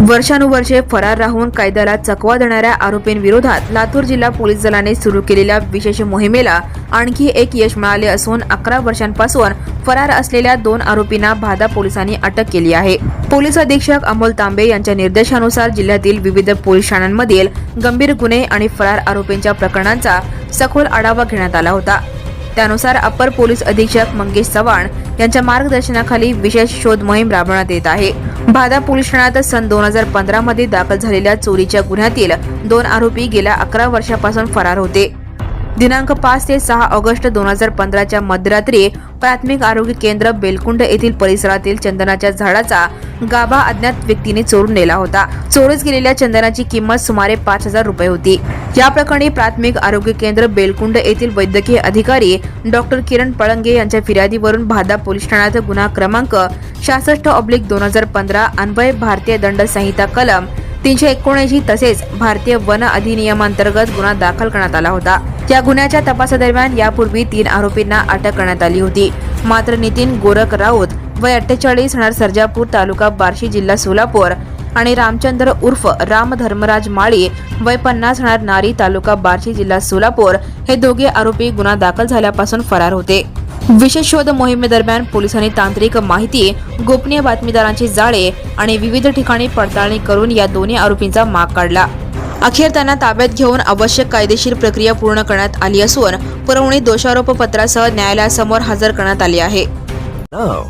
वर्षानुवर्षे फरार राहून कायद्याला चकवा देणाऱ्या आरोपींविरोधात लातूर जिल्हा पोलीस दलाने सुरू केलेल्या विशेष मोहिमेला आणखी एक यश मिळाले असून 11 वर्षांपासून फरार असलेल्या 2 आरोपींना भादा पोलिसांनी अटक केली आहे। पोलीस अधीक्षक अमोल तांबे यांच्या निर्देशानुसार जिल्ह्यातील विविध पोलीस ठाण्यांमधील गंभीर गुन्हे आणि फरार आरोपींच्या प्रकरणांचा सखोल आढावा घेण्यात आला होता। त्यानुसार अपर पोलीस अधीक्षक मंगेश चव्हाण यांच्या मार्गदर्शनाखाली विशेष शोध मोहीम राबवण्यात येत आहे। भादा पोलीस ठाण्यात सन 2015 मध्ये दाखल झालेल्या चोरीच्या गुन्ह्यातील 2 आरोपी गेल्या 11 वर्षापासून फरार होते। दिनांक 5 ते 6 ऑगस्ट 2015 च्या मध्यरात्री प्राथमिक आरोग्य केंद्र बेलकुंड येथील परिसरातील चंदनाच्या झाडाचा गाभा अज्ञात व्यक्तीने चोरून नेला होता। चोरीस गेलेल्या चंदनाची किंमत सुमारे 5000 रुपये होती। या प्रकरणी प्राथमिक आरोग्य केंद्र बेलकुंड येथील वैद्यकीय अधिकारी डॉक्टर किरण पळंगे यांच्या फिर्यादीवरून भादा पोलीस ठाण्यात गुन्हा क्रमांक 66/2015 अन्वये भारतीय दंड संहिता कलम 379 तसेच भारतीय वन अधिनियमांतर्गत गुन्हा दाखल करण्यात आला होता। या गुन्ह्याच्या तपासादरम्यान यापूर्वी 3 आरोपींना अटक करण्यात आली होती। मात्र नितीन गोरख राऊत वय 48 राहणार सर्जापूर तालुका बार्शी जिल्हा सोलापूर आणि रामचंद्र उर्फ राम धर्मराज माळी वय 50 राहणार नारी तालुका बार्शी जिल्हा सोलापूर हे दोघे आरोपी गुन्हा दाखल झाल्यापासून फरार होते। विशेष शोध मोहिमेदरम्यान पोलिसांनी तांत्रिक माहिती, गोपनीय बातमीदारांची जाळे आणि विविध ठिकाणी पडताळणी करून या दोन्ही आरोपींचा माग काढला। अखेर त्यांना ताब्यात घेऊन आवश्यक कायदेशीर प्रक्रिया पूर्ण करण्यात आली असून पुरवणी दोषारोपपत्रासह न्यायालयासमोर हजर करण्यात आली आहे। Now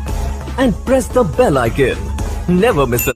and press the bell icon. Never miss a